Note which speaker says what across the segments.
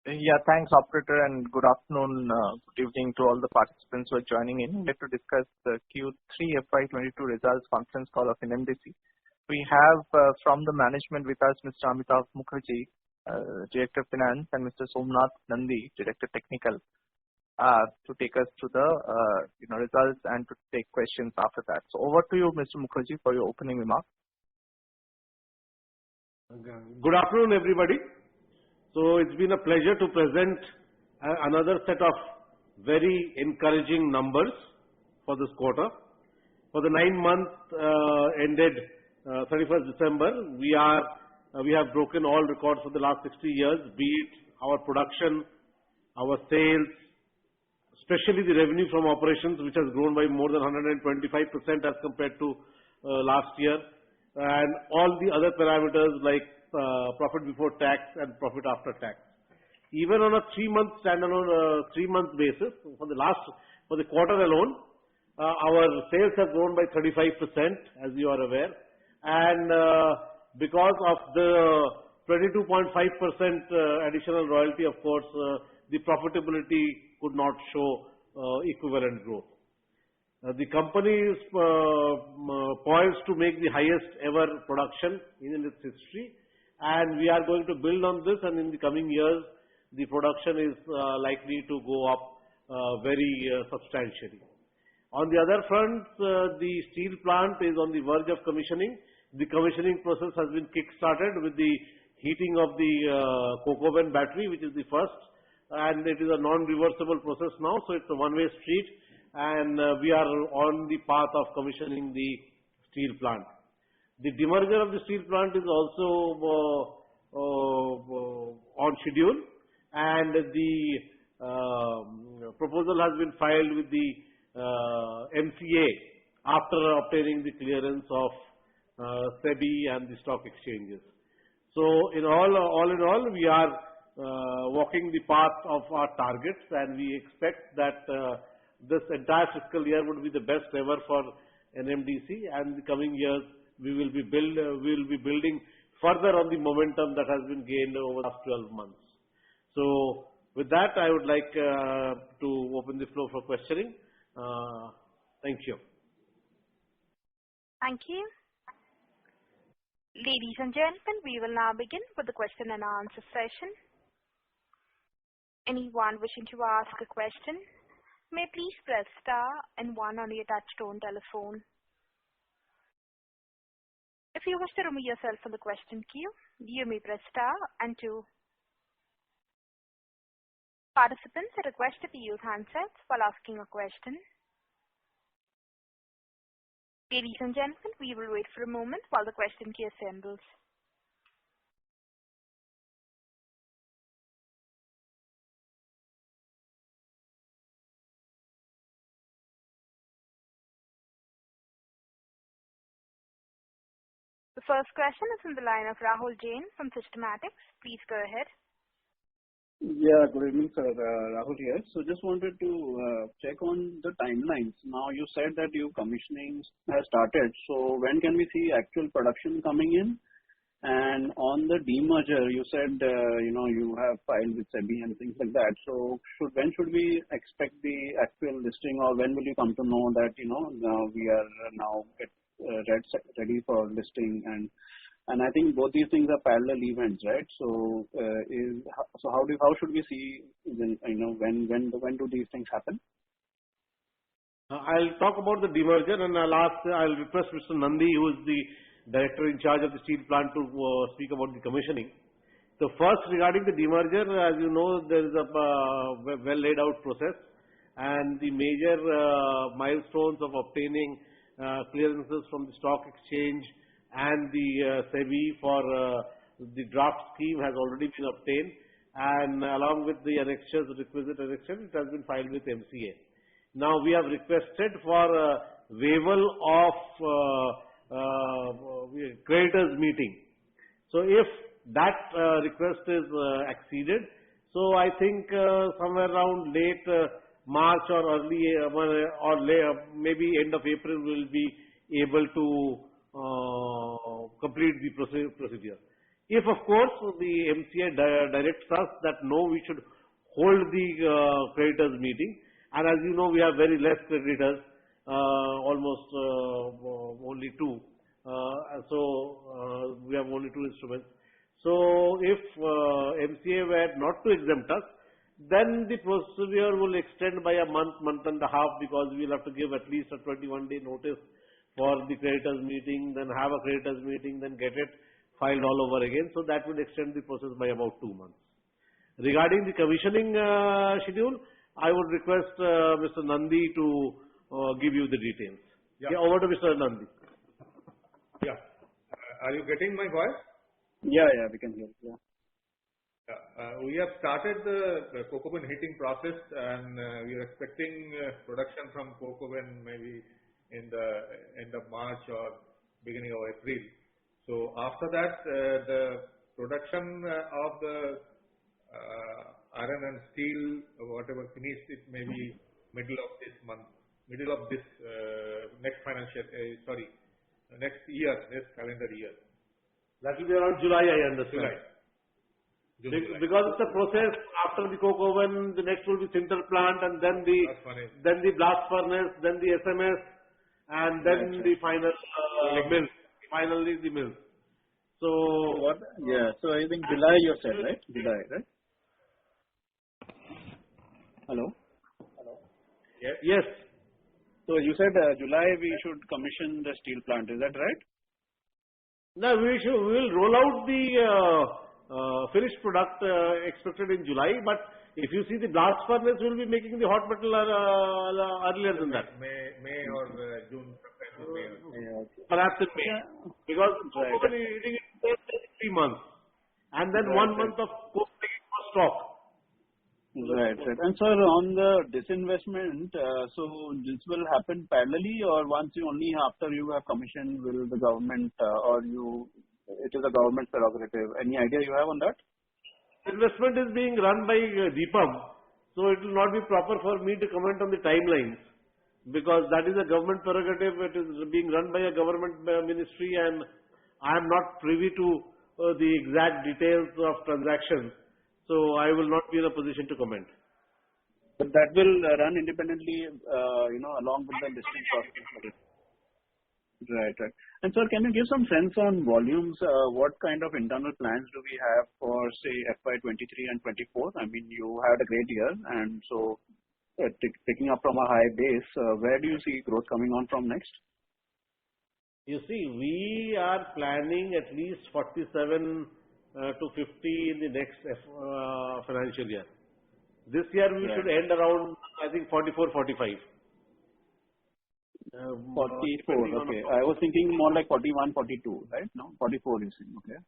Speaker 1: Yeah, thanks, operator, and good afternoon, good evening to all the participants who are joining in. We're to discuss the Q3 FY22 results conference call of NMDC. We have from the management with us Mr. Amitav Mukherjee, Director of Finance, and Mr. Somnath Nandi, Director Technical, to take us through the results and to take questions after that. So over to you, Mr. Mukherjee, for your opening remarks.
Speaker 2: Good afternoon, everybody. So it's been a pleasure to present another set of very encouraging numbers for this quarter. For the 9 months ended 31st December, we have broken all records for the last 60 years, be it our production, our sales, especially the revenue from operations, which has grown by more than 125% as compared to last year, and all the other parameters like profit before tax and profit after tax. Even on a 3-month standalone 3-month basis, for the quarter alone, our sales have grown by 35%, as you are aware, and because of the 22.5% additional royalty, of course, the profitability could not show equivalent growth. The company is poised to make the highest ever production in its history, and we are going to build on this, and in the coming years the production is likely to go up very substantially. On the other front, the steel plant is on the verge of commissioning. The commissioning process has been kick-started with the heating of the coke oven battery, which is the first, and it is a non-reversible process now, so it's a one-way street, and we are on the path of commissioning the steel plant. The demerger of the steel plant is also on schedule, and the proposal has been filed with the MCA after obtaining the clearance of SEBI and the stock exchanges. So, all in all, we are walking the path of our targets, and we expect that this entire fiscal year would be the best ever for NMDC, and in the coming years we will be building further on the momentum that has been gained over the last 12 months. So, with that, I would like to open the floor for questioning. Thank you.
Speaker 3: Thank you. Ladies and gentlemen, we will now begin with the question and answer session. Anyone wishing to ask a question may please press star and 1 on your touchtone telephone. If you wish to remove yourself from the question queue, you may press star and 2. Participants are requested to use handsets while asking a question. Ladies and gentlemen, we will wait for a moment while the question queue assembles. The first question is from the line of Rahul Jain from Systematics. Please go ahead.
Speaker 4: Yeah, good evening, sir. Rahul here. So just wanted to check on the timelines. Now you said that your commissioning has started. So when can we see actual production coming in? And on the demerger, you said you have filed with SEBI and things like that. So when should we expect the actual listing, or when will you come to know that we are now ready for listing? And I think both these things are parallel events, right? So how should we see when do these things happen?
Speaker 2: I'll talk about the demerger, and I'll request Mr. Nandi, who is the director in charge of the steel plant, to speak about the commissioning. So first, regarding the demerger, as you know, there is a well laid out process, and the major milestones of obtaining clearances from the stock exchange and the SEBI for the draft scheme has already been obtained, and along with the annexures, the requisite annexures, it has been filed with MCA. Now we have requested for waiver of creditors meeting. So if that request is acceded, so I think somewhere around late March or early maybe end of April we will be able to complete the procedure. If, of course, the MCA directs us that no, we should hold the creditors meeting. And as you know, we have very less creditors, almost only two. We have only two instruments. So if MCA were not to exempt us, then the procedure will extend by a month, month and a half, because we will have to give at least a 21-day notice for the creditors meeting, then have a creditors meeting, then get it filed all over again. So that would extend the process by about 2 months. Regarding the commissioning schedule, I would request Mr. Nandi to give you the details.
Speaker 5: Yeah.
Speaker 2: Over to Mr. Nandi.
Speaker 5: Yeah. Are you getting my voice?
Speaker 4: Yeah, we can hear. Yeah.
Speaker 5: We have started the coke oven heating process, and we are expecting production from coke oven maybe in the end of March or beginning of April. So after that, the production of the iron and steel, whatever finished, it may be middle of this month, middle of this next year, next calendar year.
Speaker 2: That will be around July, I understand.
Speaker 5: July.
Speaker 2: Because it's a process. After the coke oven, the next will be sinter plant, and then the blast furnace, then the SMS, and then the final mill. Finally, the mill. So
Speaker 4: what? Yeah. So I think July you said, right? July, right? Hello.
Speaker 2: Yes.
Speaker 4: So you said July we should commission the steel plant. Is that right?
Speaker 2: No, we will roll out the finished product expected in July, but if you see the blast furnace, we will be making the hot metal earlier than that.
Speaker 5: May or June, sometime in May.
Speaker 2: Perhaps in May.
Speaker 4: Yeah.
Speaker 2: Because heating it takes 3 months. And then 1 month of coke for stock.
Speaker 4: Right. And sir, on the disinvestment, so this will happen parallelly, or once you only after you have commissioned will the government it is a government prerogative. Any idea you have on that?
Speaker 2: Investment is being run by DIPAM, so it will not be proper for me to comment on the timelines, because that is a government prerogative. It is being run by a government ministry, and I am not privy to the exact details of transactions, so I will not be in a position to comment.
Speaker 4: But that will run independently, along with the listing process. Right. And sir, can you give some sense on volumes? What kind of internal plans do we have for, say, FY23 and 24? I mean, you had a great year, and so picking up from a high base, where do you see growth coming on from next?
Speaker 2: You see, we are planning at least 47 to 50 in the next financial year. This year we should end around, I think, 44, 45.
Speaker 4: 44, okay. I was thinking more like 41, 42, right? No, 44 you saying, okay.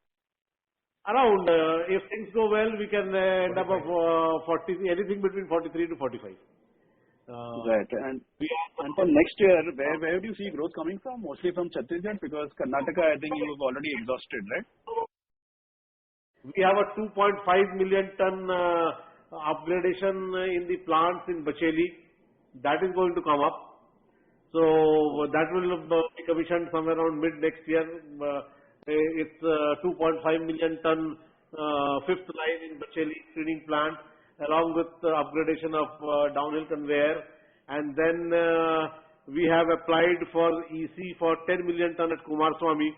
Speaker 2: Around, if things go well, we can end up of 40, anything between 43 to 45.
Speaker 4: Right. And for next year, where do you see growth coming from? Mostly from Chhattisgarh, because Karnataka, I think you have already exhausted, right?
Speaker 2: We have a 2.5 million ton upgradation in the plants in Bacheli. That is going to come up. So that will be commissioned somewhere around mid next year. It's 2.5 million ton fifth line in Bacheli screening plant, along with upgradation of downhill conveyor. And then we have applied for EC for 10 million ton at Kumaraswamy.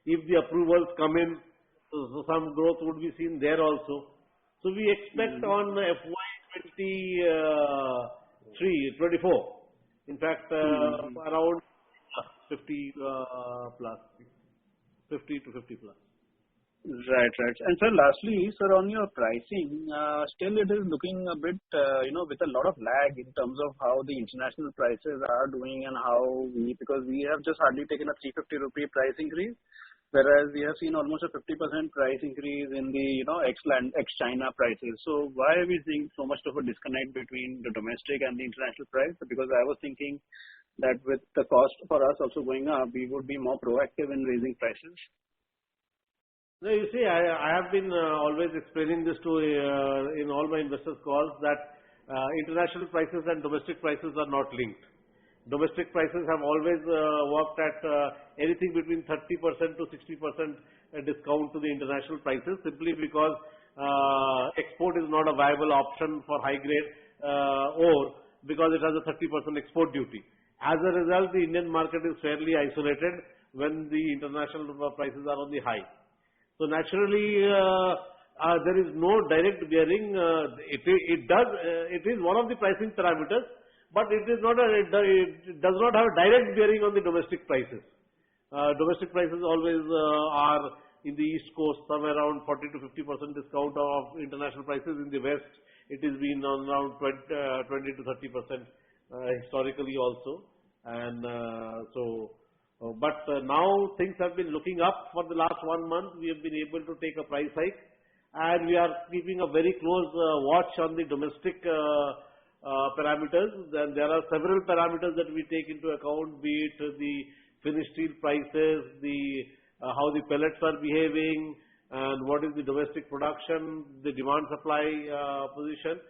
Speaker 2: If the approvals come in, so some growth would be seen there also. So we expect on FY24. In fact, around 50 plus, 50 to 50 plus.
Speaker 4: Right. And sir, lastly, sir, on your pricing, still it is looking a bit, with a lot of lag in terms of how the international prices are doing and how because we have just hardly taken a 350 rupee price increase, whereas we have seen almost a 50% price increase in the, ex-China prices. So why are we seeing so much of a disconnect between the domestic and the international price? Because I was thinking that with the cost for us also going up, we would be more proactive in raising prices.
Speaker 2: No, you see, I have been always explaining this to in all my investors' calls that international prices and domestic prices are not linked. Domestic prices have always worked at anything between 30% to 60% discount to the international prices simply because export is not a viable option for high grade ore because it has a 30% export duty. As a result, the Indian market is fairly isolated when the international prices are on the high. So naturally, there is no direct bearing. It is one of the pricing parameters, but it does not have a direct bearing on the domestic prices. Domestic prices always are in the East Coast somewhere around 40 to 50% discount of international prices. In the West, it has been on around 20 to 30% historically also. And now things have been looking up for the last 1 month. We have been able to take a price hike, and we are keeping a very close watch on the domestic parameters. Then there are several parameters that we take into account, be it the finished steel prices, how the pellets are behaving, and what is the domestic production, the demand supply position.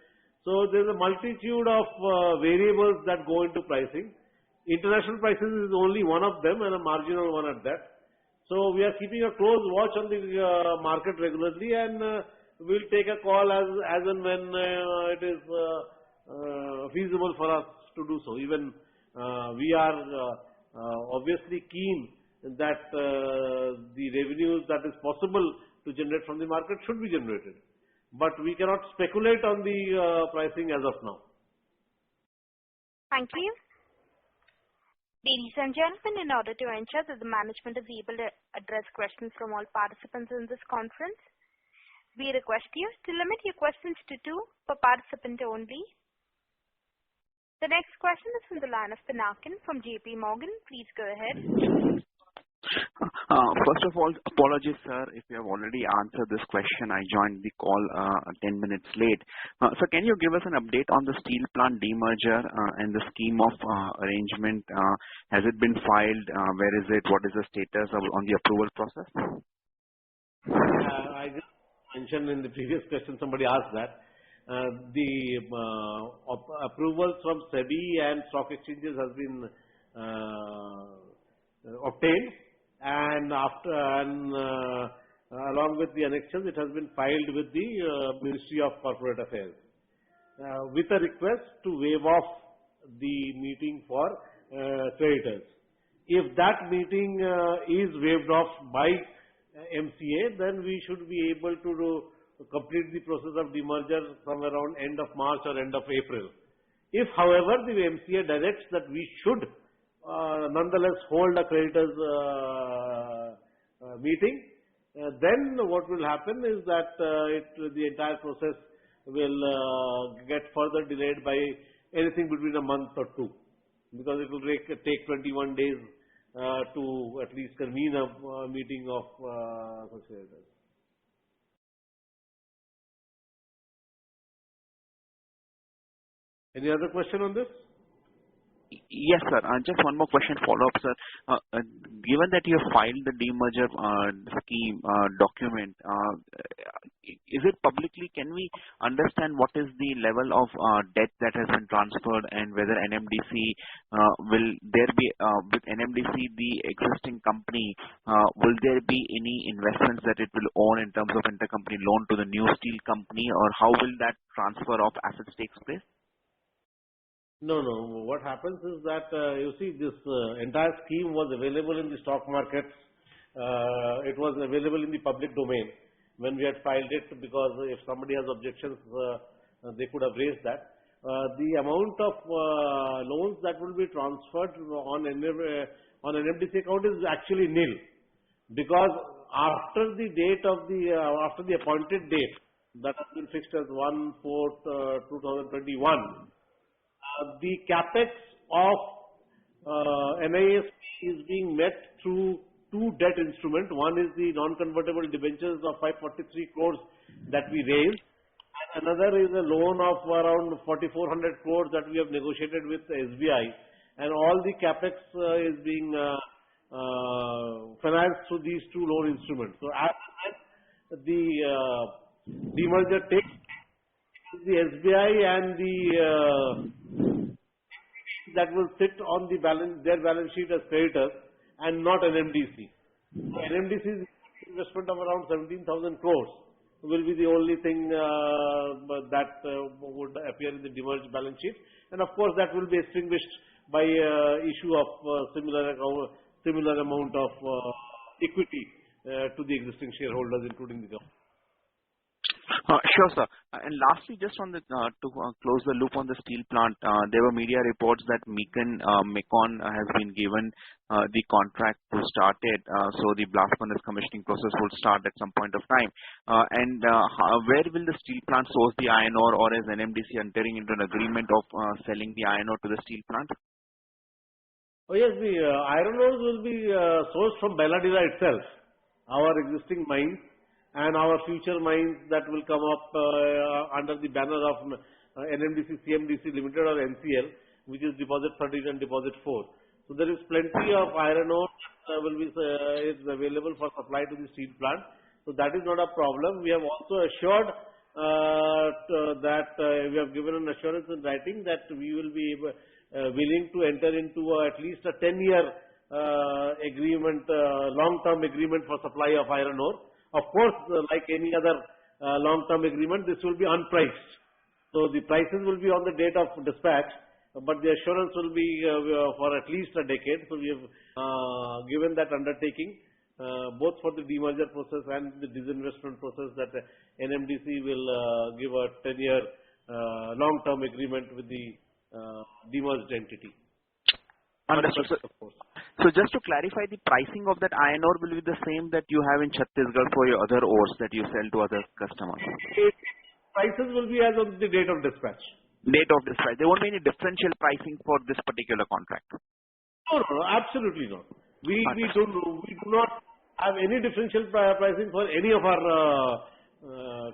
Speaker 2: So there is a multitude of variables that go into pricing. International prices is only one of them and a marginal one at that. So we are keeping a close watch on the market regularly, and we'll take a call as and when it is feasible for us to do so. Even we are obviously keen that the revenues that is possible to generate from the market should be generated. But we cannot speculate on the pricing as of now.
Speaker 3: Thank you. Ladies and gentlemen, in order to ensure that the management is able to address questions from all participants in this conference, we request you to limit your questions to 2 per participant only. The next question is from the line of Pinakin from JP Morgan. Please go ahead.
Speaker 6: First of all, apologies, sir, if you have already answered this question. I joined the call 10 minutes late. So can you give us an update on the steel plant demerger and the scheme of arrangement? Has it been filed? Where is it? What is the status on the approval process?
Speaker 2: I just mentioned in the previous question, somebody asked that. The approvals from SEBI and stock exchanges has been obtained, and along with the annexures, it has been filed with the Ministry of Corporate Affairs with a request to waive off the meeting for creditors. If that meeting is waived off by MCA, then we should be able to complete the process of demerger from around end of March or end of April. If, however, the MCA directs that we should nonetheless hold a creditors meeting, then what will happen is that the entire process will get further delayed by anything between a month or 2, because it will take 21 days to at least convene a meeting of such creditors. Any other question on this?
Speaker 6: Yes, sir. Just one more question follow-up, sir. Given that you have filed the demerger scheme document, is it publicly, can we understand what is the level of debt that has been transferred, and whether NMDC, will there be, with NMDC, the existing company, will there be any investments that it will own in terms of intercompany loan to the new steel company, or how will that transfer of assets takes place?
Speaker 2: No. What happens is that, you see, this entire scheme was available in the stock markets. It was available in the public domain when we had filed it, because if somebody has objections, they could have raised that. The amount of loans that will be transferred on NMDC account is actually nil, because after the date of after the appointed date that has been fixed as 1/4/2021. The capex of NIS is being met through 2 debt instruments. One is the non-convertible debentures of 543 crores that we raised, and another is a loan of around 4,400 crores that we have negotiated with SBI, and all the capex is being financed through these 2 loan instruments. So as the demerger takes, the SBI and that will sit on their balance sheet as creditors and not NMDC. NMDC is investment of around 17,000 crores will be the only thing that would appear in the demerged balance sheet. And of course, that will be extinguished by issue of similar amount of equity to the existing shareholders, including the government.
Speaker 6: Sure, sir. And lastly, just on the to close the loop on the steel plant, there were media reports that Mecon has been given the contract to start it, so the blast furnace commissioning process will start at some point of time. Where will the steel plant source the iron ore, or is NMDC entering into an agreement of selling the iron ore to the steel plant?
Speaker 2: Oh yes, the iron ores will be sourced from Bailadila itself, our existing mines, and our future mines that will come up under the banner of NMDC CMDC Limited or NCL, which is Deposit 13 and Deposit 4. So there is plenty of iron ore will be is available for supply to the steel plant. So that is not a problem. We have also assured that we have given an assurance in writing that we will be willing to enter into at least a 10-year agreement, long-term agreement for supply of iron ore. Of course, like any other long-term agreement, this will be unpriced. So the prices will be on the date of dispatch, but the assurance will be for at least a decade. So we have given that undertaking both for the demerger process and the disinvestment process, that NMDC will give a 10-year long-term agreement with the demerged entity.
Speaker 6: Understood. So just to clarify, the pricing of that iron ore will be the same that you have in Chhattisgarh for your other ores that you sell to other customers?
Speaker 2: Prices will be as of the date of dispatch.
Speaker 6: Date of dispatch. There won't be any differential pricing for this particular contract?
Speaker 2: No, absolutely not. We do not have any differential pricing for any of our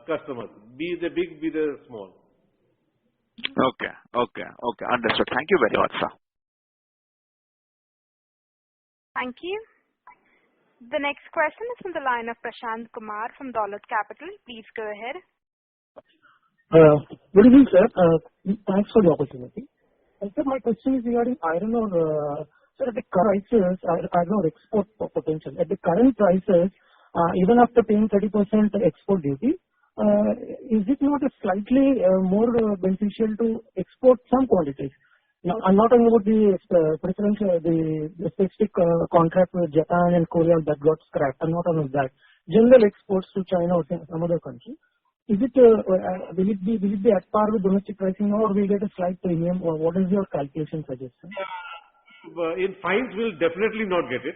Speaker 2: customers, be they big, be they small.
Speaker 6: Okay. Understood. Thank you very much, sir.
Speaker 3: Thank you. The next question is from the line of Prashant Kumar from Dolat Capital. Please go ahead.
Speaker 7: Good evening, sir. Thanks for the opportunity. Sir, my question is regarding iron ore. Sir, at the current prices, iron ore export potential. At the current prices, even after paying 30% export duty, is it not slightly more beneficial to export some quantities? Now, I'm not talking about the specific contract with Japan and Korea that got scrapped. I'm not talking about that. General exports to China or some other country. Is it will it be at par with domestic pricing, or will get a slight premium, or what is your calculation suggestion?
Speaker 2: In fines, we'll definitely not get it.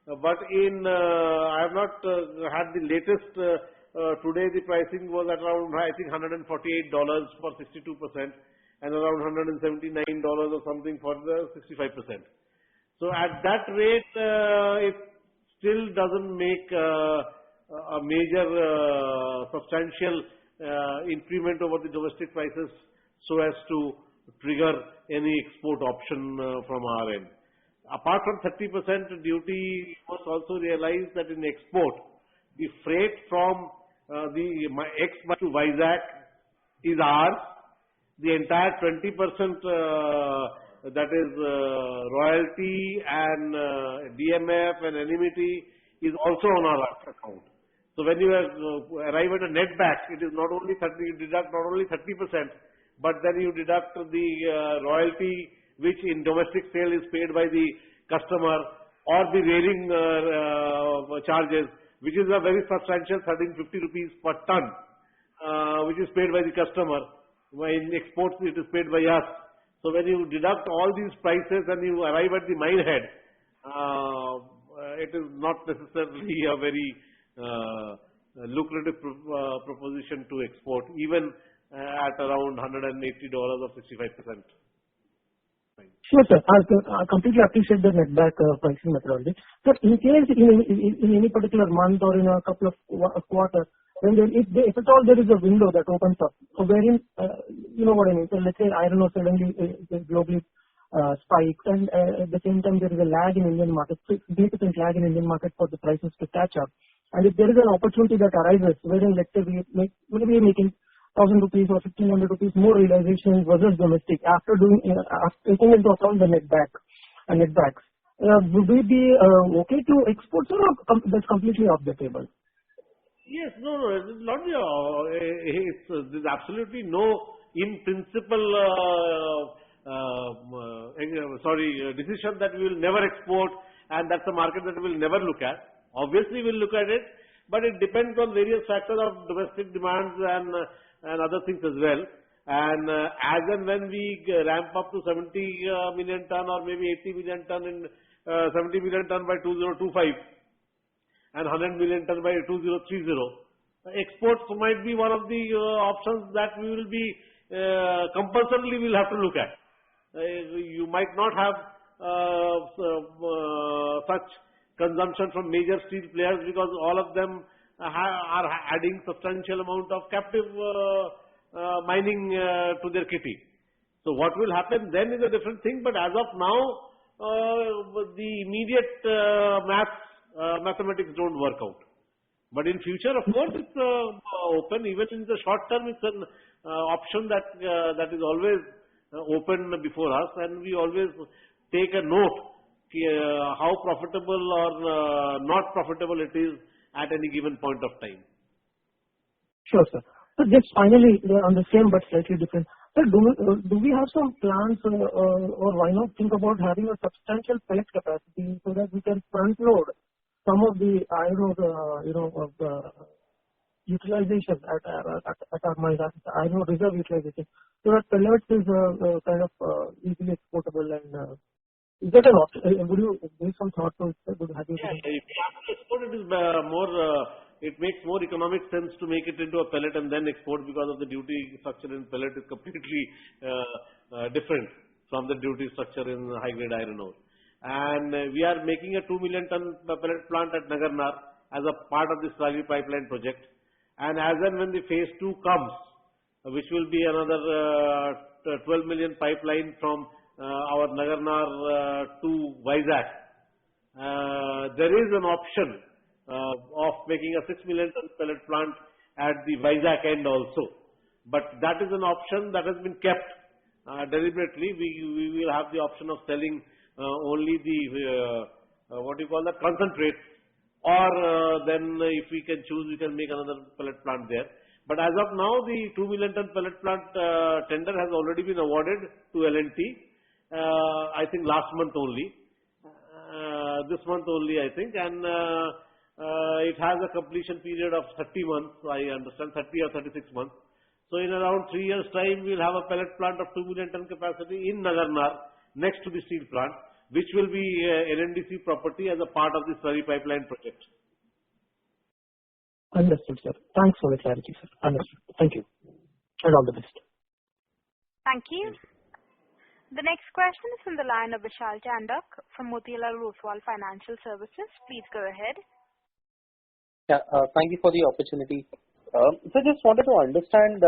Speaker 2: But I have not had the latest. Today the pricing was at around, I think, $148 for 62% and around $179 or something for the 65%. So at that rate, it still doesn't make a major substantial increment over the domestic prices so as to trigger any export option from our end. Apart from 30% duty, we must also realize that in export, the freight from the ex to Vizag is ours. The entire 20% that is royalty and DMF and NMDC is also on our account. So when you arrive at a net back, it is not only 30, you deduct not only 30%, but then you deduct the royalty which in domestic sale is paid by the customer, or the railing charges, which is a very substantial 1350 rupees per ton, which is paid by the customer. In exports, it is paid by us. So when you deduct all these prices and you arrive at the mine head, it is not necessarily a very lucrative proposition to export, even at around $180 or 65%.
Speaker 7: Sure, sir. I completely appreciate the netback pricing methodology. Sir, in case in any particular month or in a couple of quarters, if at all there is a window that opens up, so wherein, you know what I mean, so let's say iron ore suddenly globally spikes, and at the same time there is a lag in Indian market, significant lag in Indian market for the prices to catch up. And if there is an opportunity that arises, wherein let's say we are making 1,000 rupees or 1,500 rupees more realization versus domestic after taking into account the netbacks. would we be okay to export, sir, or that's completely off the table?
Speaker 2: Yes, no, it is not. There's absolutely no in principle decision that we will never export, and that's a market that we will never look at. Obviously, we'll look at it, but it depends on various factors of domestic demands and other things as well. And as and when we ramp up to 70 million ton or maybe 80 million ton in 70 million ton by 2025 and 100 million ton by 2030, exports might be one of the options that we will be compulsorily will have to look at. You might not have such consumption from major steel players because all of them are adding substantial amount of captive mining to their kitty. So what will happen then is a different thing, but as of now, the immediate mathematics don't work out. But in future, of course, it's open. Even in the short term, it's an option that is always open before us, and we always take a note how profitable or not profitable it is at any given point of time.
Speaker 7: Sure, sir. So just finally, on the same but slightly different, sir, do we have some plans or why not think about having a substantial pellet capacity so that we can front load some of the iron ore, utilization at our mines, iron ore reserve utilization, so that pellets is kind of easily exportable and is that an option? Would you give some thought to it? If you have to
Speaker 2: export, it is more. It makes more economic sense to make it into a pellet and then export because of the duty structure in pellet is completely different from the duty structure in high grade iron ore. And we are making a 2 million ton pellet plant at Nagarnar as a part of this Slurry pipeline project. And as and when the phase 2 comes, which will be another 12 million pipeline from our Nagarnar to Vizag, there is an option of making a 6 million ton pellet plant at the Vizag end also. But that is an option that has been kept deliberately. We will have the option of selling only the concentrate, or then if we can choose, we can make another pellet plant there. But as of now, the 2 million ton pellet plant tender has already been awarded to L&T. I think last month only, this month only I think, and it has a completion period of 30 months, I understand, 30 or 36 months. So in around 3 years time, we will have a pellet plant of 2 million ton capacity in Nagarnar next to the steel plant, which will be NMDC property as a part of the Slurry pipeline project.
Speaker 7: Understood, sir. Thanks for the clarity, sir. Understood. Thank you. And all the best.
Speaker 3: Thank you. The next question is from the line of Vishal Chandak from Motilal Oswal Financial Services. Please go ahead.
Speaker 8: Yeah, thank you for the opportunity. So just wanted to understand,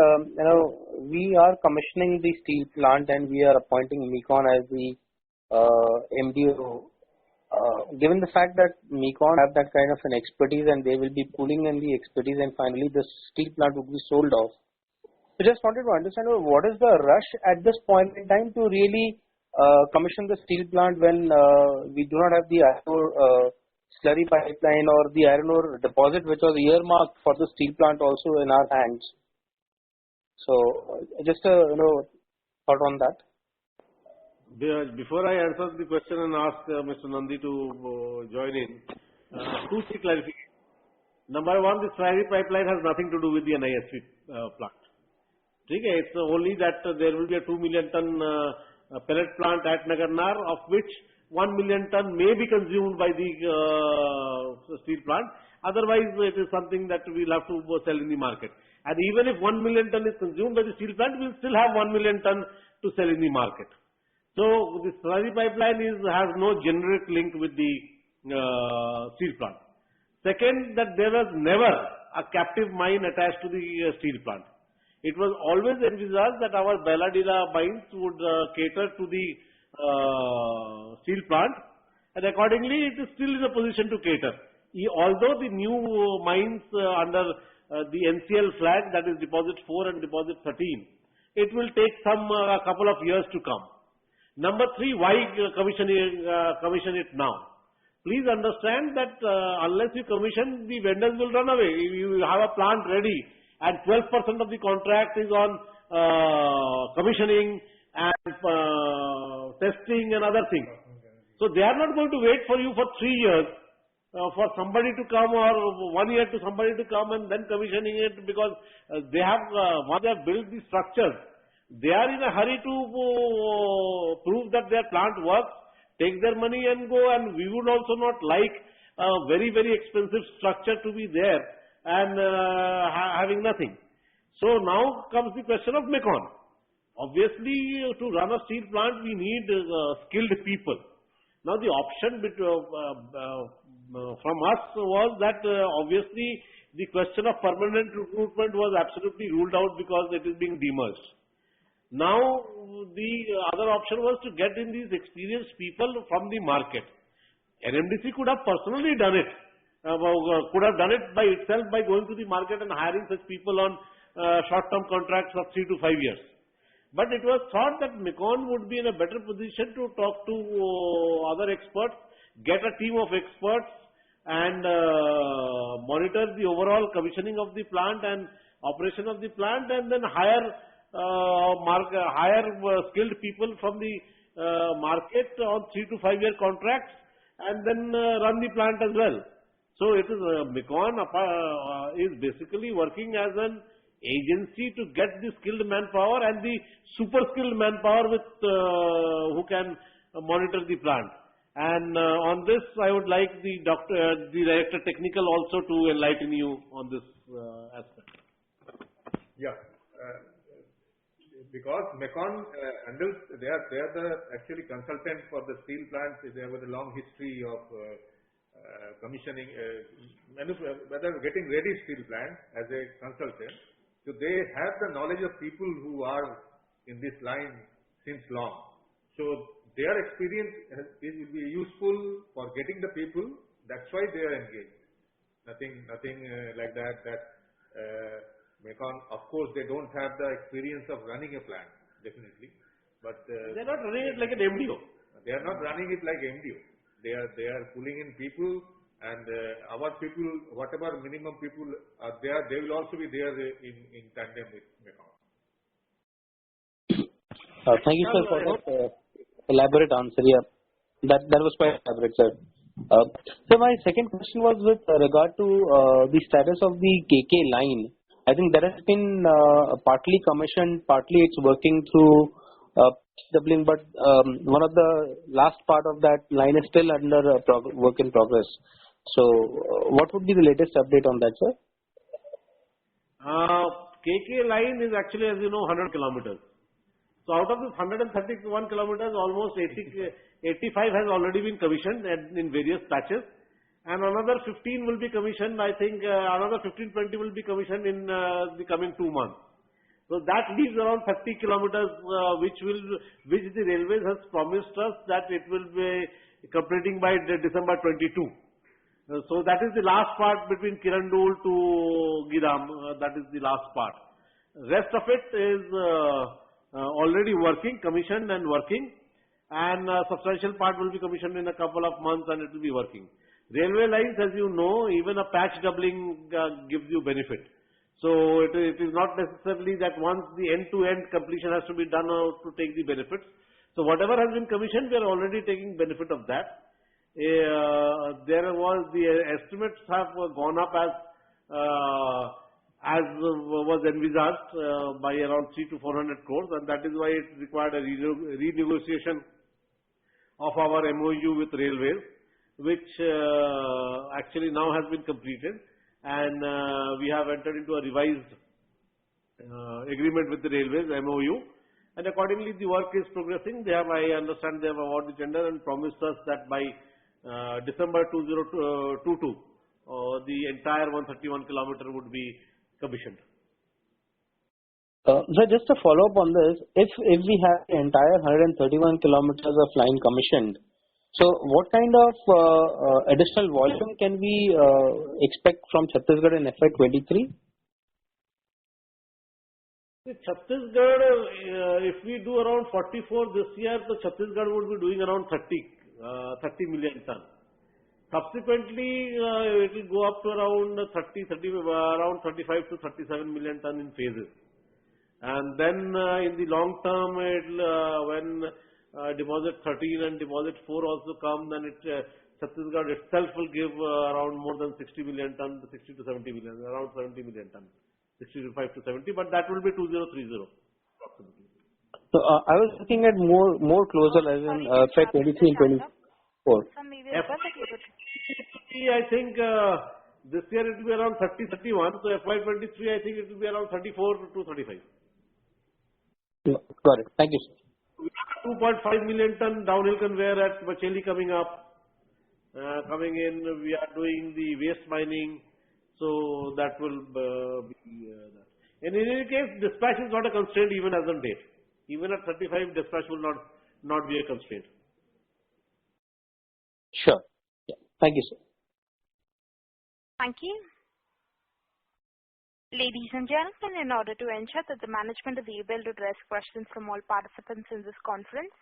Speaker 8: we are commissioning the steel plant and we are appointing Mecon as the MDO. Given the fact that Mecon have that kind of an expertise and they will be pulling in the expertise and finally the steel plant will be sold off. So just wanted to understand what is the rush at this point in time to really commission the steel plant when we do not have the slurry pipeline or the iron ore deposit which was earmarked for the steel plant also in our hands. So just thought on that.
Speaker 2: Before I answer the question and ask Mr. Nandi to join in, two quick clarifications. Number one, the slurry pipeline has nothing to do with the NISP plant. Okay, it's only that there will be a 2 million ton pellet plant at Nagarnar, of which 1 million ton may be consumed by the steel plant. Otherwise, it is something that we'll have to sell in the market. And even if 1 million ton is consumed by the steel plant, we'll still have 1 million ton to sell in the market. So the slurry pipeline has no generic link with the steel plant. Second, that there was never a captive mine attached to the steel plant. It was always envisaged that our Bailadila mines would cater to the steel plant, and accordingly it is still in a position to cater. Although the new mines under the NCL flag, that is deposit 4 and deposit 13, it will take a couple of years to come. Number three, why commission it now? Please understand that unless you commission, the vendors will run away. You have a plant ready and 12% of the contract is on commissioning and testing and other things. So they are not going to wait for you for 3 years for somebody to come, or 1 year to somebody to come and then commissioning it, because they have once they have built the structures, they are in a hurry to prove that their plant works, take their money and go, and we would also not like a very, very expensive structure to be there and having nothing. So now comes the question of Mekon. Obviously, to run a steel plant, we need skilled people. Now the option from us was that obviously the question of permanent recruitment was absolutely ruled out because it is being demerged. Now the other option was to get in these experienced people from the market. NMDC could have personally done it, could have done it by itself by going to the market and hiring such people on short-term contracts of 3 to 5 years. But it was thought that Mekon would be in a better position to talk to other experts, get a team of experts and monitor the overall commissioning of the plant and operation of the plant, and then hire skilled people from the market on 3 to 5 year contracts and then run the plant as well. So it is Mekon is basically working as an agency to get the skilled manpower and the super skilled manpower with who can monitor the plant. And on this, I would like the director technical also to enlighten you on this aspect.
Speaker 5: Yeah, because Mekon handles, they are the actually consultant for the steel plants. They have a long history of commissioning, whether getting ready steel plants as a consultant. So they have the knowledge of people who are in this line since long. So their experience will be useful for getting the people. That's why they are engaged. Nothing like that. Mekon, of course, they don't have the experience of running a plant, definitely. But
Speaker 2: they are not running it like an MDO.
Speaker 5: They are not running it like MDO. They are pulling in people. And our people, whatever minimum people are there, they will also be there in tandem with Mekon.
Speaker 8: Thank you, sir, for that elaborate answer. Yeah, that was quite elaborate, sir. So my second question was with regard to the status of the KK line. I think that has been partly commissioned, partly it's working through doubling, but one of the last part of that line is still under work in progress. So, what would be the latest update on that, sir?
Speaker 2: KK line is actually, as you know, 100 kilometers. So, out of this 131 kilometers, almost 85 has already been commissioned in various patches, and another 15 will be commissioned. I think another 15-20 will be commissioned in the coming 2 months. So, that leaves around 30 kilometers, which the railways has promised us that it will be completing by December 22. So that is the last part between Kirandul to Gidam. That is the last part. Rest of it is already working, commissioned and working, and substantial part will be commissioned in a couple of months and it will be working. Railway lines, as you know, even a patch doubling gives you benefit. So it is not necessarily that once the end-to-end completion has to be done to take the benefits. So whatever has been commissioned, we are already taking benefit of that. The estimates have gone up as was envisaged by around 300 to 400 crores, and that is why it required a renegotiation of our MOU with railways, which actually now has been completed, and we have entered into a revised agreement with the railways MOU, and accordingly the work is progressing. I understand they have awarded the tender and promised us that by December 2022, the entire 131 kilometer would be commissioned.
Speaker 8: So just a follow up on this, if we have the entire 131 kilometers of line commissioned, so what kind of additional volume can we expect from Chhattisgarh in FY23?
Speaker 2: Chhattisgarh, if we do around 44 this year, the Chhattisgarh would be doing around 30 million ton. Subsequently, it will go up to around around 35 to 37 million ton in phases. And then in the long term, when deposit 13 and deposit 4 also come, then Chhattisgarh itself will give around more than 60 million ton, 60 to 70 million, around 70 million ton, 65 to 70, but that will be 2030 approximately.
Speaker 8: So I was looking at more closer as in FY23 and 24.
Speaker 2: I think this year it will be around 30, 31. So FY23, I think it will be around 34 to 35.
Speaker 8: Got it. Thank you, sir.
Speaker 2: 2.5 million ton downhill conveyor at Bacheli coming up. Coming in, we are doing the waste mining. So that will be that. In any case, dispatch is not a constraint even as on date. Even at 35, dispatch will not be a constraint.
Speaker 8: Sure. Yeah. Thank you, sir.
Speaker 3: Thank you. Ladies and gentlemen, in order to ensure that the management is able to address questions from all participants in this conference,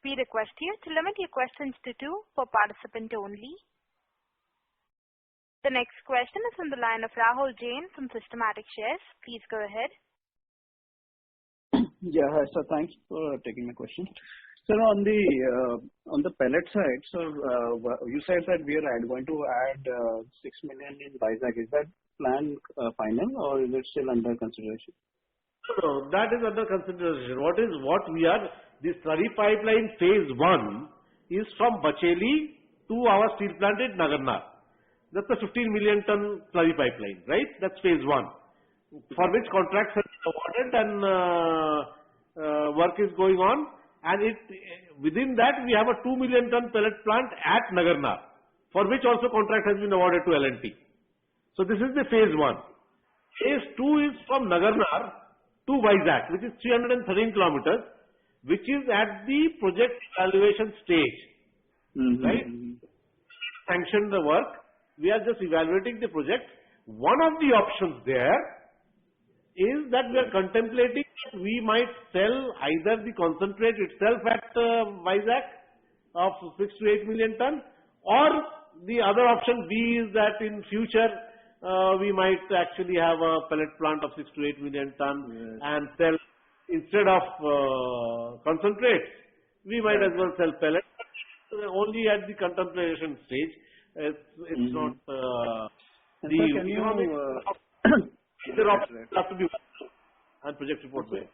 Speaker 3: we request you to limit your questions to 2 per participant only. The next question is on the line of Rahul Jain from Systematic Shares. Please go ahead.
Speaker 4: Yeah, hi, sir. Thanks for taking my question. Sir, on the pellet side, so you said that we are going to add 6 million in Vizag. Is that plan final or is it still under consideration?
Speaker 2: No, that is under consideration. The slurry pipeline phase 1 is from Bacheli to our steel plant at Nagarnar. That's a 15 million ton slurry pipeline, right? That's phase 1, for which contracts have been awarded and work is going on. And within that, we have a 2 million ton pellet plant at Nagarnar, for which also contract has been awarded to L&T. So this is the phase 1. Phase 2 is from Nagarnar to Vizag, which is 313 kilometers, which is at the project evaluation stage. Right? Sanctioned the work. We are just evaluating the project. One of the options there is that we are contemplating that we might sell either the concentrate itself at Vizag of 6 to 8 million ton, or the other option B is that in future we might actually have a pellet plant of 6 to 8 million ton and sell, instead of concentrates, we might as well sell pellets. Only at the contemplation stage. It's not the economic. There have to be and project report made.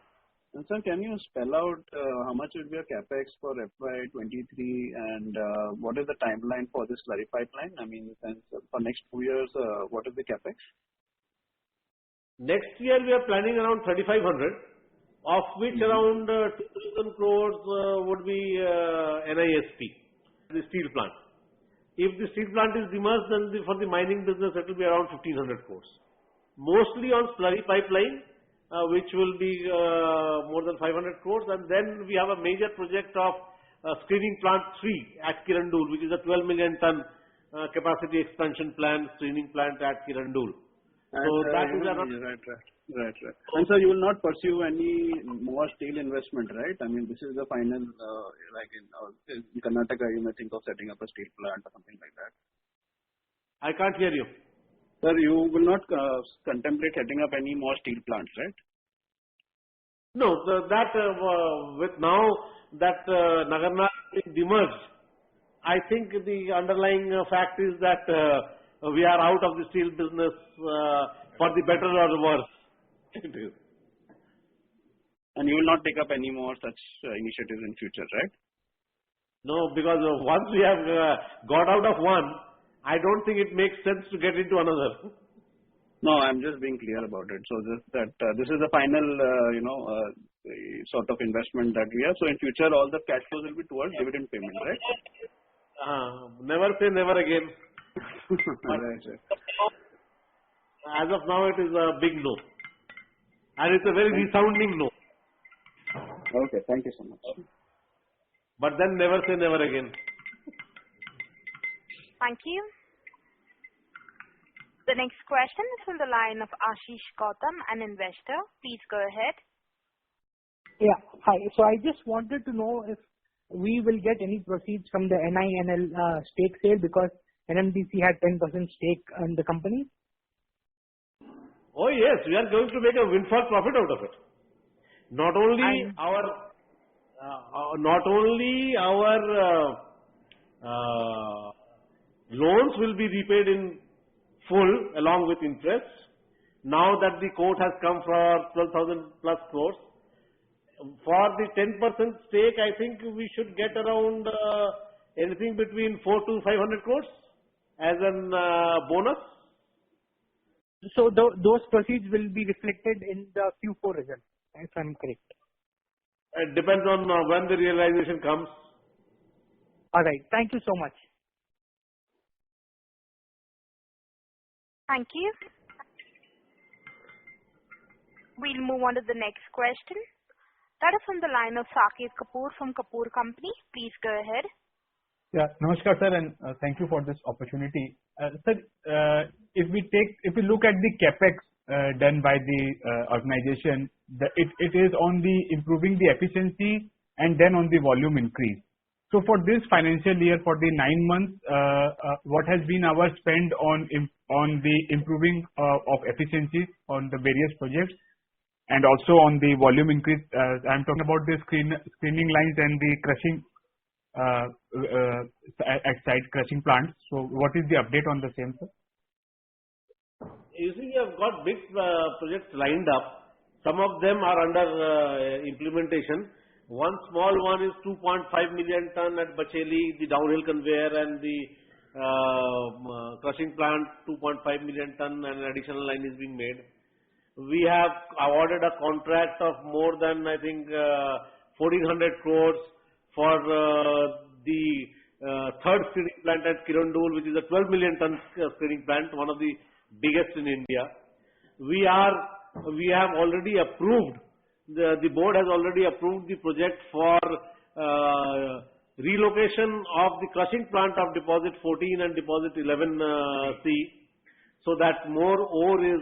Speaker 4: And sir, can you spell out how much will be your capex for FY23 and what is the timeline for this slurry pipeline? I mean, for next 2 years, what is the capex?
Speaker 2: Next year we are planning around 3,500, of which around 2,000 crores would be NISP, the steel plant. If the steel plant is demerged, then for the mining business it will be around 1,500 crores. Mostly on slurry pipeline, which will be more than 500 crores, and then we have a major project of screening plant 3 at Kirandul, which is a 12 million ton capacity expansion plan, screening plant at Kirandul. So that is
Speaker 4: right. And so you will not pursue any more steel investment, right? I mean, this is the final, like in Karnataka, you may think of setting up a steel plant or something like that.
Speaker 2: I can't hear you.
Speaker 4: Sir, you will not contemplate setting up any more steel plants, right?
Speaker 2: No, with now that Nagarnar is demerged, I think the underlying fact is that we are out of the steel business for the better or the worse.
Speaker 4: And you will not take up any more such initiatives in future, right?
Speaker 2: No, because once we have got out of one, I don't think it makes sense to get into another.
Speaker 4: No, I'm just being clear about it. So this is the final, sort of investment that we have. So in future, all the cash flows will be towards dividend payment, right?
Speaker 2: Never say never again.
Speaker 4: Right, sir.
Speaker 2: As of now, it is a big no. And it's a very resounding no.
Speaker 4: Okay, thank you so much.
Speaker 2: But then never say never again.
Speaker 3: Thank you. The next question is from the line of Ashish Gautam, an investor. Please go ahead.
Speaker 9: Yeah. Hi. So I just wanted to know if we will get any proceeds from the NINL stake sale because NMDC had 10% stake in the company.
Speaker 2: Oh yes, we are going to make a windfall profit out of it. Not only our loans will be repaid in full along with interest. Now that the quote has come for 12,000 plus crores, for the 10% stake, I think we should get around anything between 400 to 500 crores as an bonus.
Speaker 9: So those proceeds will be reflected in the Q4 result, if I'm correct.
Speaker 2: It depends on when the realization comes.
Speaker 9: All right. Thank you so much.
Speaker 3: Thank you. We'll move on to the next question. That is from the line of Saket Kapoor from Kapoor Company. Please go ahead.
Speaker 10: Yeah, namaskar sir, and thank you for this opportunity. Sir, if we look at the capex done by the organization, it is on the improving the efficiency and then on the volume increase. So for this financial year, for the 9 months, what has been our spend on the improving of efficiency on the various projects and also on the volume increase? I'm talking about the screening lines and the crushing at site crushing plants. So what is the update on the same, sir?
Speaker 2: You see, we have got big projects lined up. Some of them are under implementation. One small one is 2.5 million ton at Bacheli, the downhill conveyor, and the crushing plant 2.5 million ton, and an additional line is being made. We have awarded a contract of more than, I think, 1,400 crores for the third screening plant at Kirandul, which is a 12 million ton screening plant, one of the biggest in India. We have already approved, the board has already approved the project for relocation of the crushing plant of deposit 14 and deposit 11C, so that more ore is,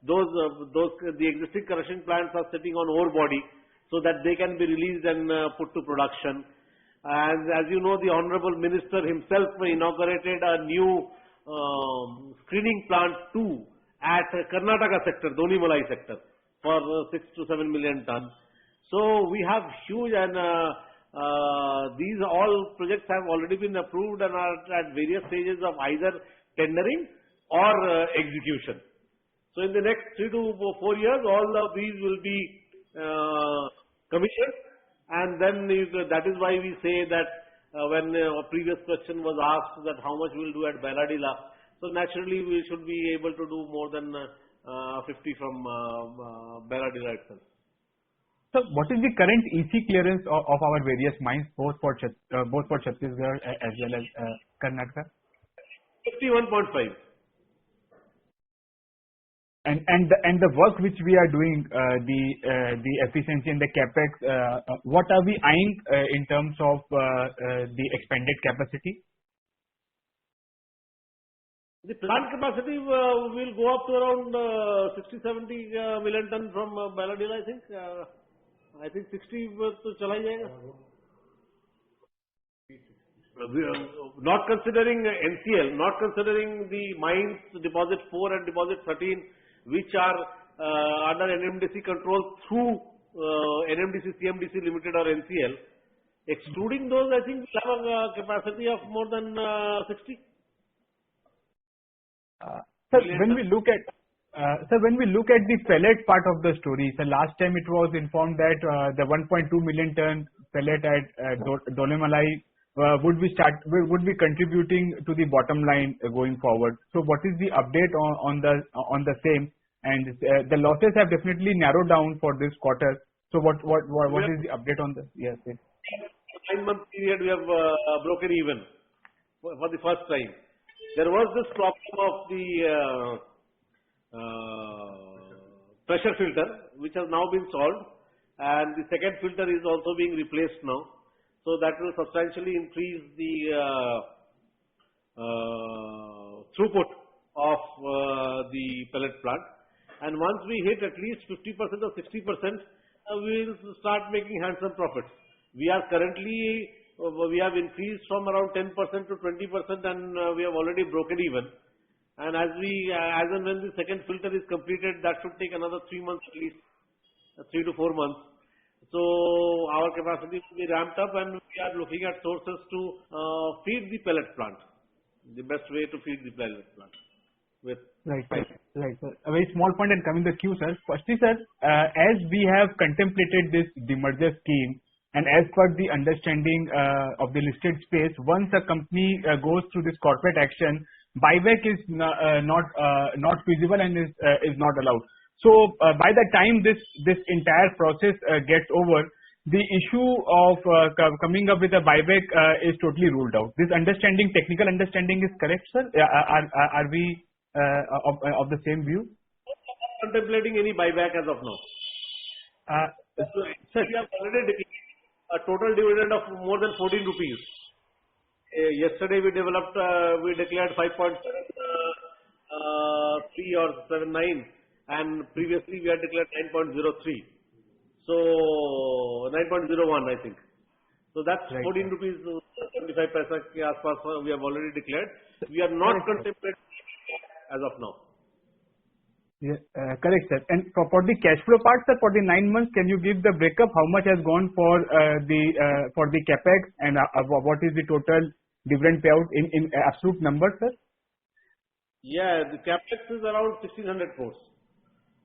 Speaker 2: the existing crushing plants are sitting on ore body, so that they can be released and put to production. And as you know, the Honorable Minister himself inaugurated a new screening plant 2 at Karnataka sector, Donimalai sector, for 6 to 7 million tons. So we have huge, and these all projects have already been approved and are at various stages of either tendering or execution. So in the next 3 to 4 years, all of these will be commissioned, and then that is why we say that when a previous question was asked that how much we will do at Bailadila, so naturally we should be able to do more than 50 from Bailadila itself.
Speaker 10: So what is the current EC clearance of our various mines, both for Chhattisgarh as well as Karnataka?
Speaker 2: 51.5.
Speaker 10: And the work which we are doing, the efficiency and the capex, what are we eyeing in terms of the expanded capacity?
Speaker 2: The plant capacity will go up to around 60-70 million ton from Bailadila, I think. I think 60 to chala jayega. Not considering NCL, not considering the mines deposit 4 and deposit 13, which are under NMDC control through NMDC, CMDC Limited or NCL. Excluding those, I think we have a capacity of more than 60.
Speaker 10: Sir, when we look at the pellet part of the story, so last time it was informed that the 1.2 million ton pellet at Donimalai would be contributing to the bottom line going forward. So what is the update on the same? And the losses have definitely narrowed down for this quarter. So what is the update on this? Yes.
Speaker 2: 9-month period we have broken even for the first time. There was this problem of the pressure filter, which has now been solved, and the second filter is also being replaced now. So that will substantially increase the throughput of the pellet plant. And once we hit at least 50% or 60%, we will start making handsome profits. We are currently, we have increased from around 10% to 20%, and we have already broken even. And as and when the second filter is completed, that should take another 3 months at least, 3 to 4 months. So our capacity will be ramped up, and we are looking at sources to feed the pellet plant. The best way to feed the pellet plant.
Speaker 10: Right, sir. A very small point and coming the queue, sir. Firstly, sir, as we have contemplated this demerger scheme, and as per the understanding of the listed space, once a company goes through this corporate action, buyback is not feasible and is not allowed. So by the time this entire process gets over, the issue of coming up with a buyback is totally ruled out. This understanding, technical understanding, is correct, sir? Are we of the same view?
Speaker 2: Contemplating any buyback as of now. Sir, we have already declared a total dividend of more than 14 rupees. Yesterday we declared 5.73 or 79, and previously we had declared 9.03. So 9.01, I think. So that's right. 14 rupees 75 paisa ke aaspaas we have already declared. We are not contemplating as of now.
Speaker 10: Yeah, correct, sir. And for the cash flow part, sir, for the 9 months, can you give the breakup? How much has gone for the capex, and what is the total dividend payout in absolute numbers, sir?
Speaker 2: Yeah, the capex is around 1600 crores,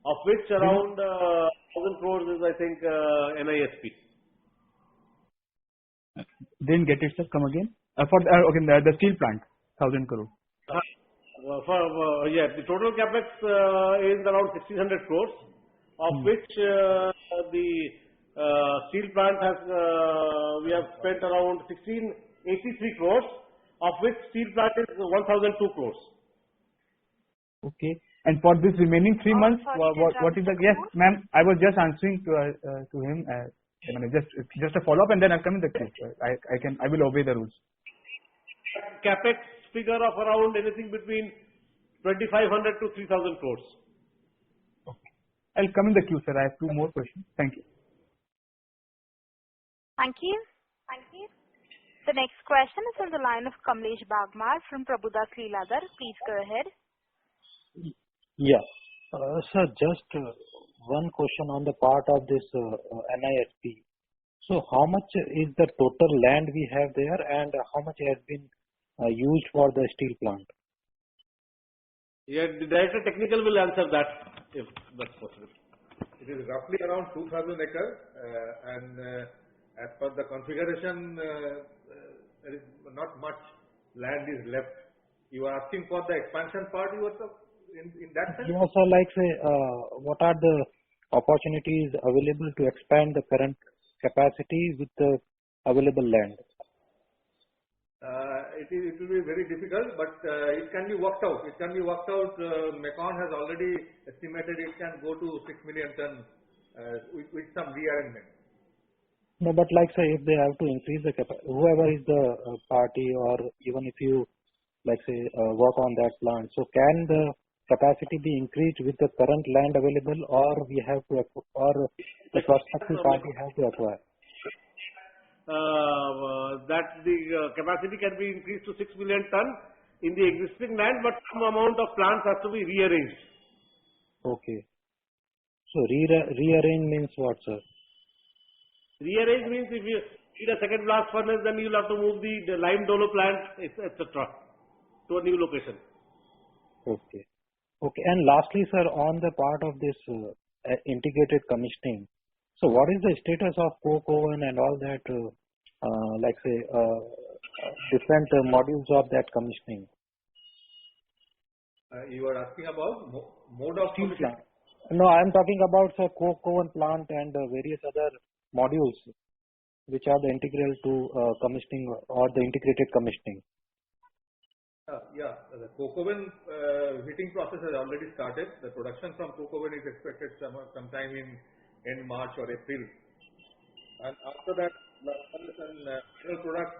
Speaker 2: of which around 1000 crores is, I think, NISP.
Speaker 10: Didn't get it, sir. Come again. The steel plant, 1000 crores.
Speaker 2: The total capex is around 1600 crores, of which the steel plant has we have spent around 1683 crores, of which steel plant is 1002 crores.
Speaker 10: Okay. And for this remaining 3 months, what is the? Yes, ma'am. I was just answering to him. Just a follow up, and then I'll come in the queue. I will obey the rules.
Speaker 2: Capex figure of around anything between 2500 to 3000 crores.
Speaker 10: Okay. I'll come in the queue, sir. I have 2 more questions. Thank you.
Speaker 3: Thank you. The next question is on the line of Kamlesh Bagmar from Prabhudas Lilladher. Please go ahead.
Speaker 11: Yeah. Sir, just one question on the part of this NISP. So how much is the total land we have there, and how much has been used for the steel plant?
Speaker 2: Yeah, the Director Technical will answer that, if that's possible.
Speaker 5: It is roughly around 2000 acres, and as per the configuration, there is not much land is left. You are asking for the expansion part, in that sense?
Speaker 11: Yeah, so like say, what are the opportunities available to expand the current capacity with the available land?
Speaker 5: It will be very difficult, but it can be worked out. Mecon has already estimated it can go to 6 million ton with some rearrangement.
Speaker 11: No, but like say, if they have to increase the capacity, whoever is the party, or even if you like say work on that plant, so can the capacity be increased with the current land available, or we have to, or the prospective party has to acquire?
Speaker 2: That the capacity can be increased to 6 million ton in the existing land, but some amount of plants has to be rearranged.
Speaker 11: Okay. So rearrange means what, sir?
Speaker 2: Rearrange means if you need a second blast furnace, then you'll have to move the lime dolo plant, etc. to a new location.
Speaker 11: Okay. Okay. And lastly, sir, on the part of this integrated commissioning, so what is the status of coke oven and all that, like say, different modules of that commissioning?
Speaker 5: You are asking about mode of
Speaker 11: steel
Speaker 5: commissioning?
Speaker 11: Plant. No, I am talking about the coke oven plant and various other modules which are the integral to commissioning or the integrated commissioning.
Speaker 5: Yeah, the coke oven heating process has already started. The production from coke oven is expected sometime in March or April. And after that, final product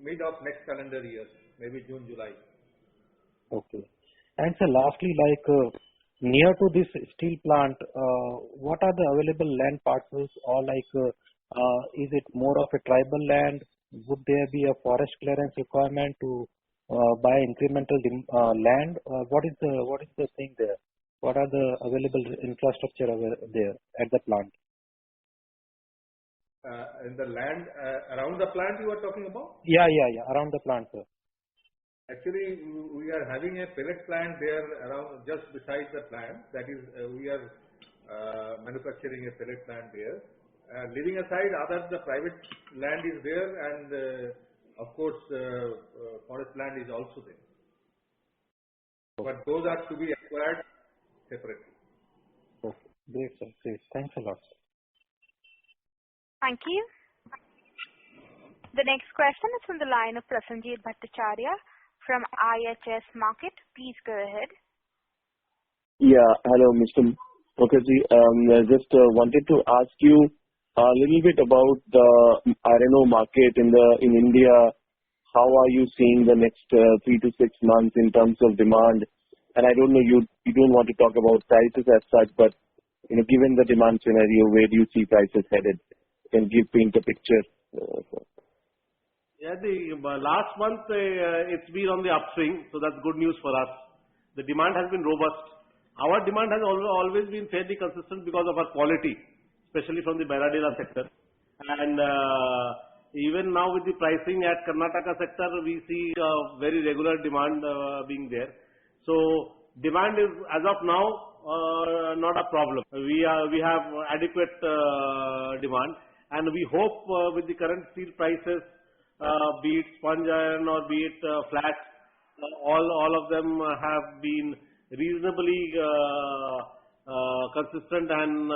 Speaker 5: mid of next calendar year, maybe June, July.
Speaker 11: Okay. And so lastly, near to this steel plant, what are the available land parcels, or is it more of a tribal land? Would there be a forest clearance requirement to buy incremental land? What is the thing there? What are the available infrastructure there at the plant?
Speaker 5: In the land around the plant you are talking about?
Speaker 11: Yeah, around the plant, sir.
Speaker 5: Actually, we are having a pellet plant there around just beside the plant. That is, we are manufacturing a pellet plant there. Leaving aside, the private land is there, and of course, forest land is also there. But those are to be acquired separately.
Speaker 11: Okay, great, sir. Great. Thanks a lot.
Speaker 3: Thank you. The next question is from the line of Prasenjit Bhattacharya from IHS Market. Please go ahead.
Speaker 12: Yeah, hello, Mr. Mukherjee. I just wanted to ask you a little bit about the iron ore market in India. How are you seeing the next 3 to 6 months in terms of demand? And I don't know, you don't want to talk about prices as such, but given the demand scenario, where do you see prices headed? Can you paint a picture?
Speaker 2: Yeah, the last month it's been on the upswing, so that's good news for us. The demand has been robust. Our demand has always been fairly consistent because of our quality, especially from the Bairadila sector. And even now with the pricing at Karnataka sector, we see very regular demand being there. So demand is, as of now, not a problem. We have adequate demand, and we hope with the current steel prices, be it sponge iron or be it flat, all of them have been reasonably consistent, and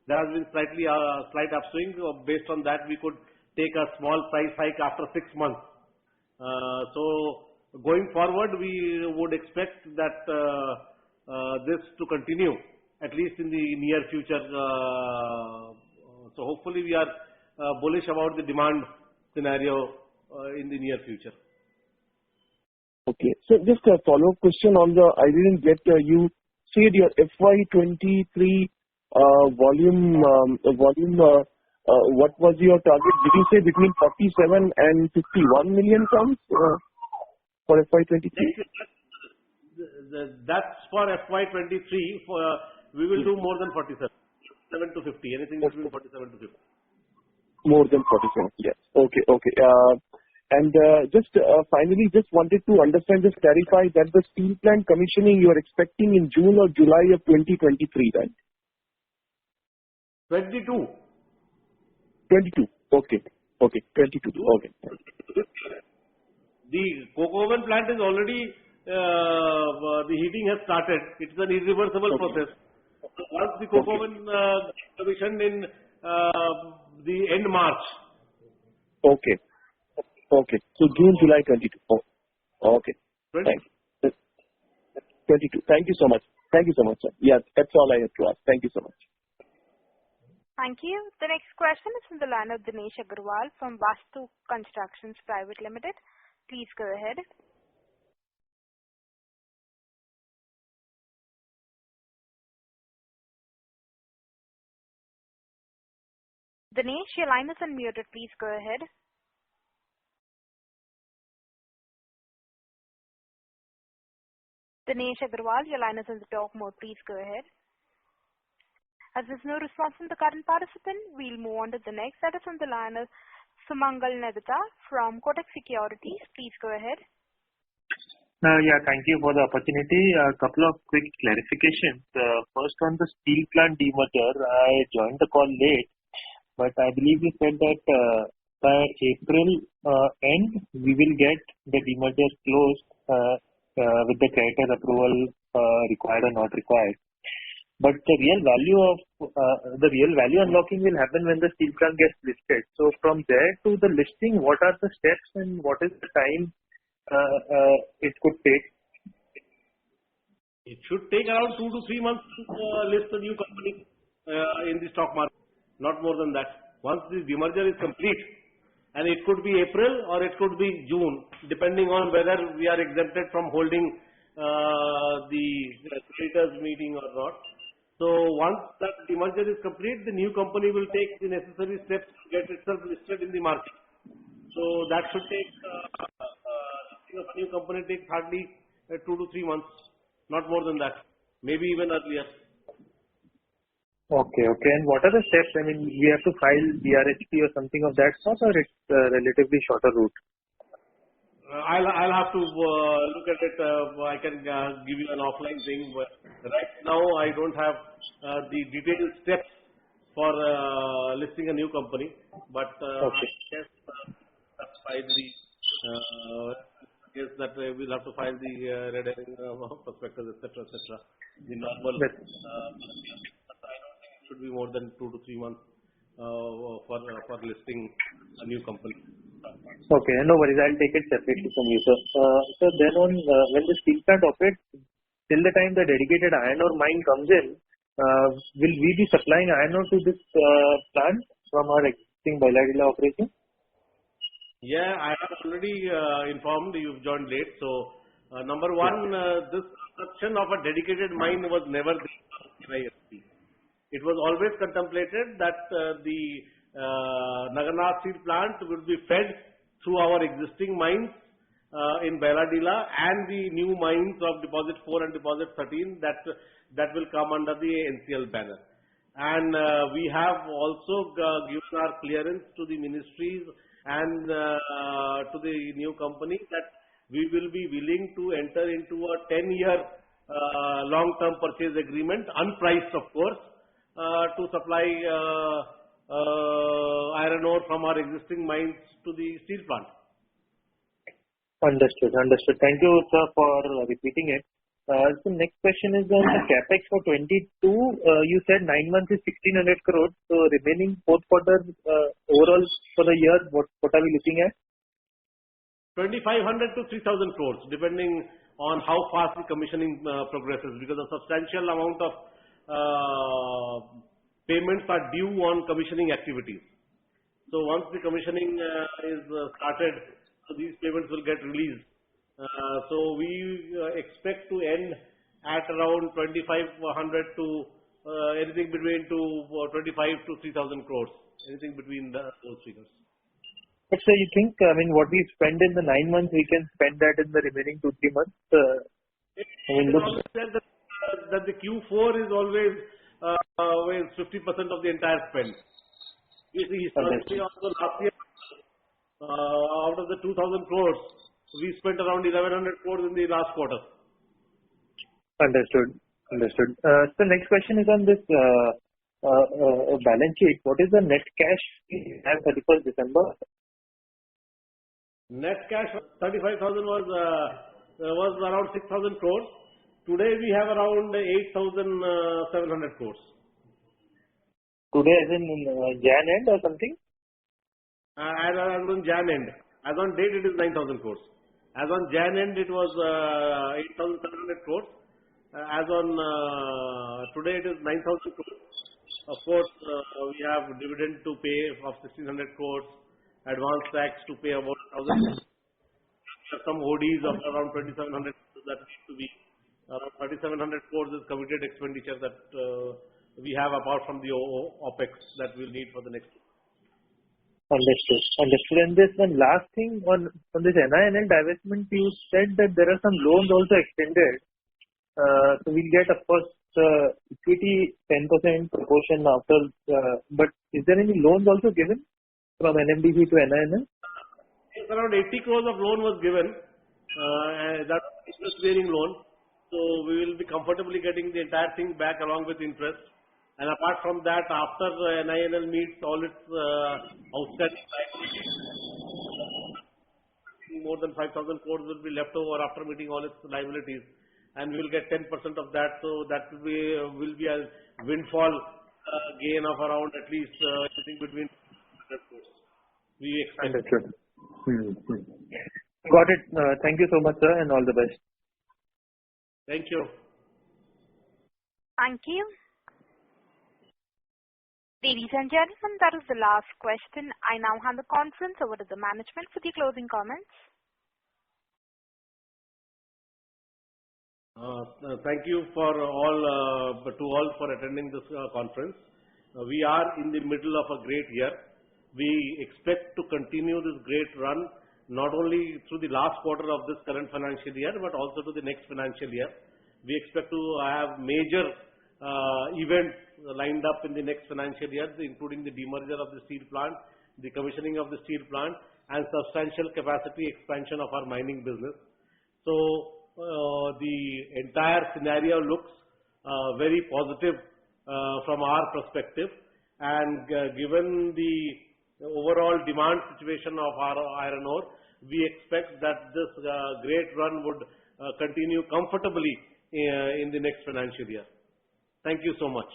Speaker 2: there has been slight upswing. Based on that, we could take a small price hike after 6 months. So going forward, we would expect that this to continue at least in the near future. So hopefully we are bullish about the demand scenario in the near future.
Speaker 12: Okay. So just a follow-up question on I didn't get, you said your FY23 volume, what was your target? Did you say between 47 and 51 million tons for FY23?
Speaker 2: That's for FY23. We will do more than 47 to 50, anything between 47 to 50.
Speaker 12: More than 47, yes. Okay. And just finally, just wanted to understand, just clarify that the steel plant commissioning you are expecting in June or July of 2023, right?
Speaker 2: 22.
Speaker 12: 22. Okay. 22. Okay.
Speaker 2: The coke oven plant is already, the heating has started. It's an irreversible process. Once the coke oven commissioned in the end March.
Speaker 12: Okay. So June, July 22. Oh, okay. 22. Thank you so much. Sir. Yeah, that's all I have to ask. Thank you so much.
Speaker 3: Thank you. The next question is from the line of Dinesh Agarwal from Vastu Constructions Private Limited. Please go ahead. Dinesh, your line is unmuted. Please go ahead. Dinesh Agarwal, your line is in the talk mode. Please go ahead. As there's no response from the current participant, we'll move on to the next. That is on the line of Sumangal Nedata from Kotak Securities. Please go ahead.
Speaker 13: Yeah, thank you for the opportunity. A couple of quick clarifications. First, on the steel plant demerger, I joined the call late, but I believe you said that by April end, we will get the demerger closed with the creditor approval required or not required. But the real value unlocking will happen when the steel plant gets listed. So from there to the listing, what are the steps and what is the time it could take?
Speaker 2: It should take around 2 to 3 months to list a new company in the stock market. Not more than that. Once the demerger is complete, and it could be April or it could be June, depending on whether we are exempted from holding the creditors meeting or not. So once that demerger is complete, the new company will take the necessary steps to get itself listed in the market. So that should take, new company takes hardly 2 to 3 months, not more than that, maybe even earlier.
Speaker 13: Okay. And what are the steps? I mean, we have to file DRHP or something of that sort, or it's a relatively shorter route?
Speaker 2: I'll have to look at it. I can give you an offline thing, but right now I don't have the detailed steps for listing a new company. But
Speaker 13: Okay.
Speaker 2: I guess that we'll have to file the red herring prospectus, etc., etc. The normal. I don't think it should be more than 2 to 3 months for listing a new company.
Speaker 13: Okay, no worries. I'll take it separately from you, sir. So then on when the steel plant operates, till the time the dedicated iron ore mine comes in, will we be supplying iron ore to this plant from our existing Bailadila operation?
Speaker 2: Yeah, I have already informed. You've joined late. So, number one, this construction of a dedicated mine was never there. It was always contemplated that the Nagarnath steel plant would be fed through our existing mines in Bailadila and the new mines of Deposit 4 and Deposit 13 that will come under the NCL banner. And we have also given our clearance to the ministries and to the new company that we will be willing to enter into a 10-year long-term purchase agreement, unpriced of course, to supply iron ore from our existing mines to the steel plant.
Speaker 13: Understood. Thank you, sir, for repeating it. So next question is on the capex for 22. You said 9 months is 1600 crores. So remaining fourth quarter overall for the year, what are we looking at?
Speaker 2: 2,500 to 3,000 crores, depending on how fast the commissioning progresses, because a substantial amount of payments are due on commissioning activities. So once the commissioning is started, so these payments will get released. So we expect to end at around 2,500 to anything between 25 to 3,000 crores, anything between those figures.
Speaker 13: But so you think, I mean, what we spend in the 9 months, we can spend that in the remaining 2-3 months?
Speaker 2: That the Q4 is always 50% of the entire spend. You see, historically also last year, out of the 2,000 crores, we spent around 1,100 crores in the last quarter.
Speaker 13: Understood. So next question is on this balance sheet. What is the net cash as 31st December?
Speaker 2: Net cash 35,000 was around 6,000 crores. Today we have around 8,700 crores.
Speaker 13: Today as in Jan end or something?
Speaker 2: As on Jan end. As on date it is 9,000 crores. As on Jan end it was 8,700 crores. As on today it is 9,000 crores. Of course, we have dividend to pay of 1,600 crores, advance tax to pay about 1,000. Some ODs of around 2,700 crores that need to be. Around 3,700 crores is committed expenditure that we have apart from the OPEX that we'll need for the next year.
Speaker 13: Understood. And this one last thing on this NINL divestment, you said that there are some loans also extended. So we'll get, of course, equity 10% proportion after, but is there any loans also given from NMDC to NINL?
Speaker 2: Yes, around 80 crores of loan was given. That's interest-bearing loan. So we will be comfortably getting the entire thing back along with interest. And apart from that, after NINL meets all its outstanding liabilities, more than 5,000 crores will be left over after meeting all its liabilities. And we will get 10% of that. So that will be a windfall gain of around at least anything between 100 crores. We expect.
Speaker 13: Understood. Got it. Thank you so much, sir, and all the best.
Speaker 2: Thank you.
Speaker 3: Thank you. Ladies and gentlemen, that is the last question. I now hand the conference over to the management for the closing comments.
Speaker 2: Thank you for all for attending this conference. We are in the middle of a great year. We expect to continue this great run not only through the last quarter of this current financial year, but also to the next financial year. We expect to have major events lined up in the next financial year, including the demerger of the steel plant, the commissioning of the steel plant, and substantial capacity expansion of our mining business. So the entire scenario looks very positive from our perspective, and given the overall demand situation of our iron ore, we expect that this great run would continue comfortably in the next financial year. Thank you so much.